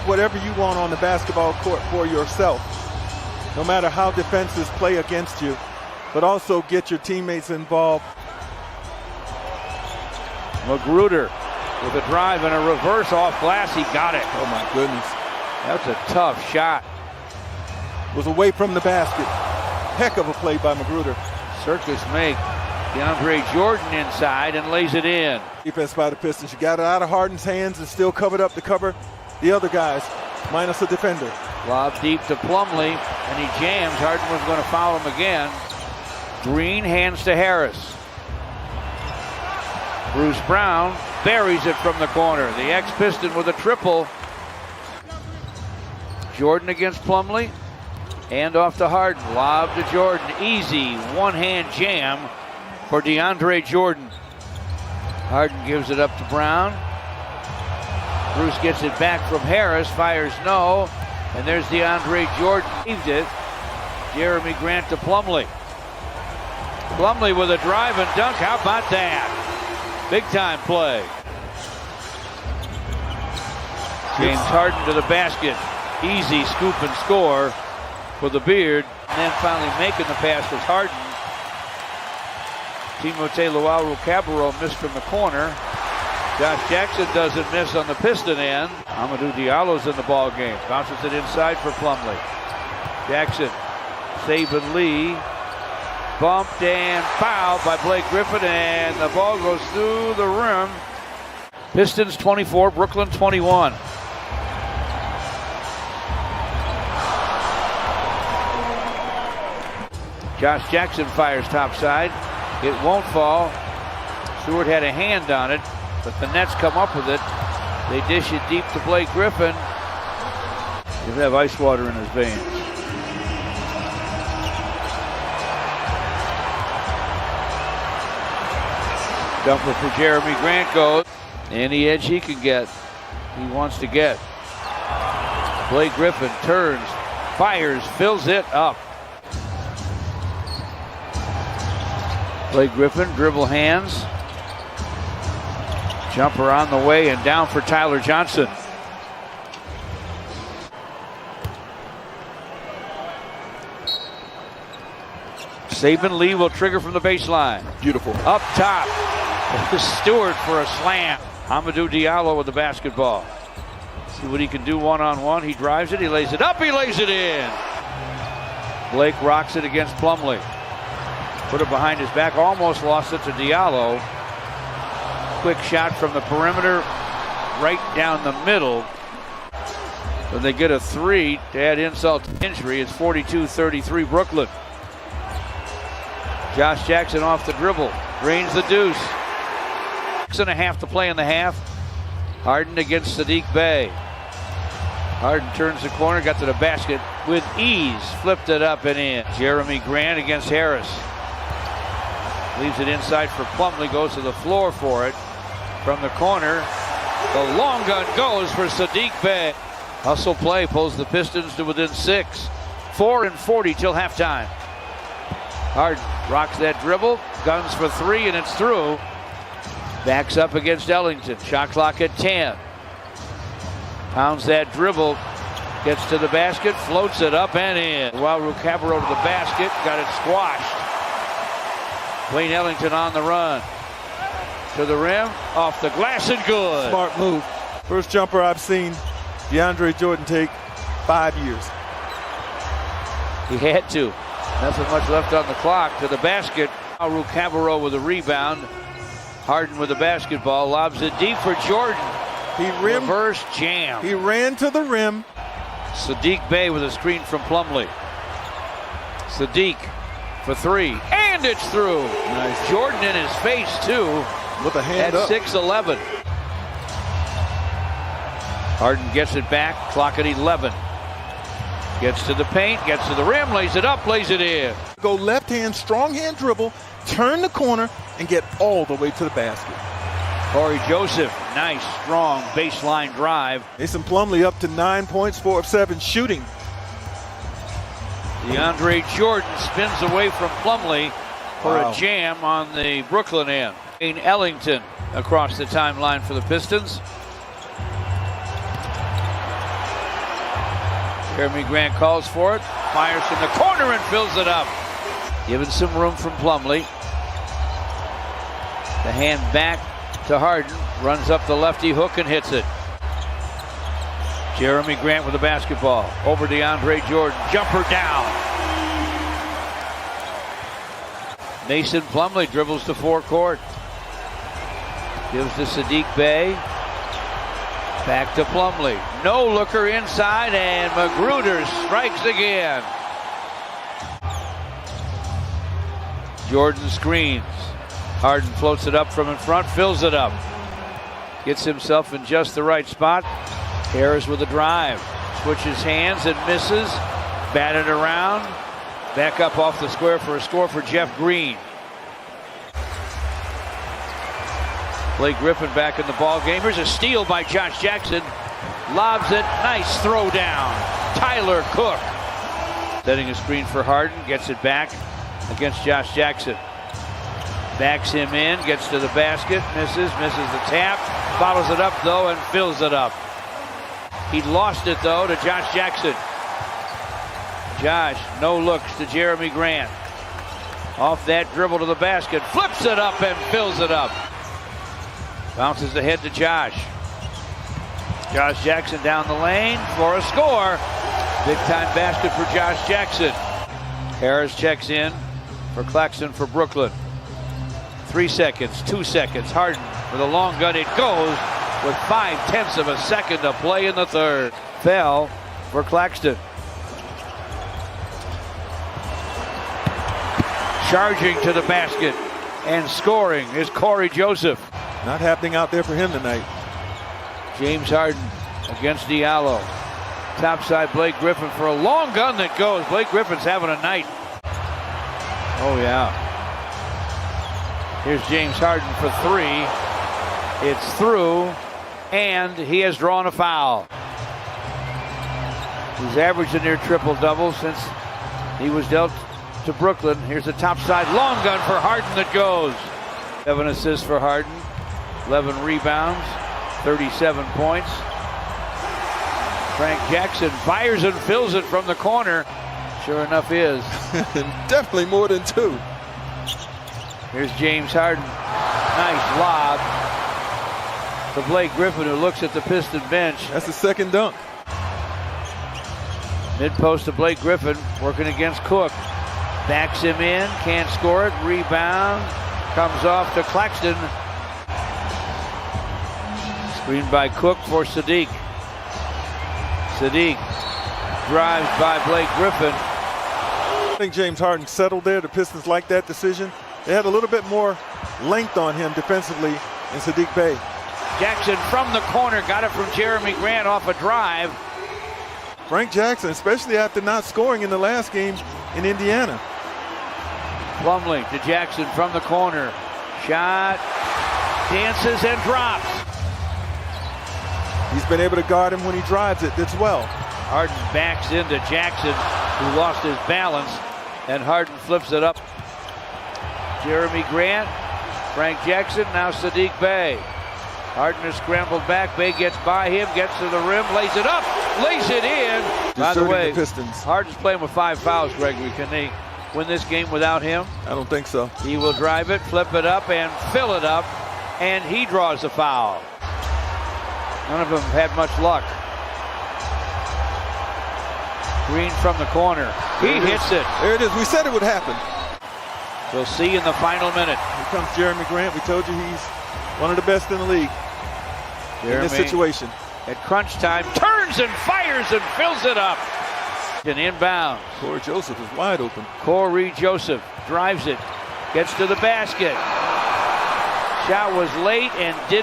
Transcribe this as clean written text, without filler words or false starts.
whatever you want on the basketball court for yourself, no matter how defenses play against you, but also get your teammates involved. Magruder with a drive and a reverse off glass. He got it. Oh, my goodness. That's a tough shot. Was away from the basket. Heck of a play by Magruder. Circus make DeAndre Jordan inside and lays it in. Defense by the Pistons. You got it out of Harden's hands and still covered up to cover the other guys, minus a defender. Lob deep to Plumlee, and he jams. Harden was going to foul him again. Green hands to Harris. Bruce Brown buries it from the corner. The ex-Piston with a triple. Jordan against Plumlee. Hand off to Harden. Lob to Jordan. Easy one-hand jam for DeAndre Jordan. Harden gives it up to Brown. Bruce gets it back from Harris. Fires no. And there's DeAndre Jordan. Saved it. Jeremy Grant to Plumlee. Plumlee with a drive and dunk. How about that? Big time play. James Harden to the basket. Easy scoop and score for the Beard. And then finally making the pass was Harden. Timothé Luwawu-Cabarrot missed from the corner. Josh Jackson doesn't miss on the Piston end. Amadou Diallo's in the ball game. Bounces it inside for Plumlee. Jackson, Saban Lee. Bumped and fouled by Blake Griffin, and the ball goes through the rim. Pistons 24, Brooklyn 21. Josh Jackson fires topside. It won't fall. Stewart had a hand on it, but the Nets come up with it. They dish it deep to Blake Griffin. He'll have ice water in his veins. Jumper for Jeremy Grant goes. Any edge he can get, he wants to get. Blake Griffin turns, fires, fills it up. Blake Griffin, dribble hands. Jumper on the way and down for Tyler Johnson. Saban Lee will trigger from the baseline. Beautiful. Up top. Stewart for a slam. Amadou Diallo with the basketball. See what he can do one-on-one. He drives it, he lays it up, he lays it in. Blake rocks it against Plumlee. Put it behind his back, almost lost it to Diallo. Quick shot from the perimeter, right down the middle. When they get a three to add insult to injury, it's 42-33 Brooklyn. Josh Jackson off the dribble, drains the deuce. 6.5 to play in the half. Harden against Saddiq Bey. Harden turns the corner, got to the basket with ease, flipped it up and in. Jeremy Grant against Harris. Leaves it inside for Plumlee, goes to the floor for it. From the corner, the long gun goes for Saddiq Bey. Hustle play pulls the Pistons to within 6. 4:40 till halftime. Harden rocks that dribble, guns for three, and it's through. Backs up against Ellington. Shot clock at 10. Pounds that dribble. Gets to the basket. Floats it up and in. Luwawu-Cabarrot to the basket. Got it squashed. Wayne Ellington on the run. To the rim. Off the glass and good. Smart move. First jumper I've seen DeAndre Jordan take 5 years. He had to. Nothing much left on the clock. To the basket. Luwawu-Cabarrot with a rebound. Harden with the basketball, lobs it deep for Jordan. Reverse jam. He ran to the rim. Saddiq Bey with a screen from Plumlee. Saddiq for three, and it's through. Nice. Jordan in his face too. With a hand at up. 6:11. Harden gets it back, clock at 11. Gets to the paint, gets to the rim, lays it up, lays it in. Go left hand, strong hand dribble, turn the corner, and get all the way to the basket. Corey Joseph, nice, strong baseline drive. Mason Plumlee up to 9 points, 4 of 7 shooting. DeAndre Jordan spins away from Plumlee for a jam on the Brooklyn end. Wayne Ellington across the timeline for the Pistons. Jeremy Grant calls for it, fires from the corner and fills it up. Giving some room from Plumlee. The hand back to Harden, runs up the lefty hook and hits it. Jeremy Grant with the basketball, over DeAndre Jordan, jumper down. Mason Plumlee dribbles to forecourt. Gives to Saddiq Bey. Back to Plumlee. No looker inside, and Magruder strikes again. Jordan screens. Harden floats it up from in front, fills it up. Gets himself in just the right spot. Harris with a drive. Switches hands and misses. Batted around. Back up off the square for a score for Jeff Green. Blake Griffin back in the ball game. Here's a steal by Josh Jackson. Lobs it. Nice throw down. Tyler Cook. Setting a screen for Harden. Gets it back against Josh Jackson. Backs him in. Gets to the basket. Misses the tap. Follows it up though and fills it up. He lost it though to Josh Jackson. Josh, no looks to Jeremy Grant. Off that dribble to the basket. Flips it up and fills it up. Bounces ahead to Josh. Josh Jackson down the lane for a score. Big time basket for Josh Jackson. Harris checks in for Claxton for Brooklyn. 3 seconds, 2 seconds. Harden with a long gun. It goes with 0.5 of a second to play in the third. Foul for Claxton. Charging to the basket and scoring is Corey Joseph. Not happening out there for him tonight. James Harden against Diallo. Topside Blake Griffin for a long gun that goes. Blake Griffin's having a night. Oh yeah. Here's James Harden for three. It's through, and he has drawn a foul. He's averaged a near triple-double since he was dealt to Brooklyn. Here's a topside long gun for Harden that goes. 7 assists for Harden. 11 rebounds, 37 points. Frank Jackson fires and fills it from the corner. Sure enough is. Definitely more than 2. Here's James Harden. Nice lob to Blake Griffin, who looks at the Piston bench. That's the second dunk. Mid-post to Blake Griffin, working against Cook. Backs him in, can't score it. Rebound, comes off to Claxton. Screened by Cook for Saddiq. Saddiq drives by Blake Griffin. I think James Harden settled there. The Pistons like that decision. They had a little bit more length on him defensively in Saddiq Bey. Jackson from the corner, got it from Jeremy Grant off a drive. Frank Jackson, especially after not scoring in the last game in Indiana. Plumlee to Jackson from the corner. Shot, dances and drops. He's been able to guard him when he drives it as well. Harden backs into Jackson, who lost his balance, and Harden flips it up. Jeremy Grant, Frank Jackson, now Saddiq Bey. Harden has scrambled back. Bey gets by him, gets to the rim, lays it up, lays it in. By the way, Harden's playing with 5 fouls, Gregory. Can they win this game without him? I don't think so. He will drive it, flip it up, and fill it up, and he draws a foul. None of them had much luck. Green from the corner. He hits it. There it is. We said it would happen. We'll see in the final minute. Here comes Jeremy Grant. We told you he's one of the best in the league in this situation. At crunch time, turns and fires and fills it up. And inbounds. Corey Joseph is wide open. Corey Joseph drives it, gets to the basket. Shot was late and did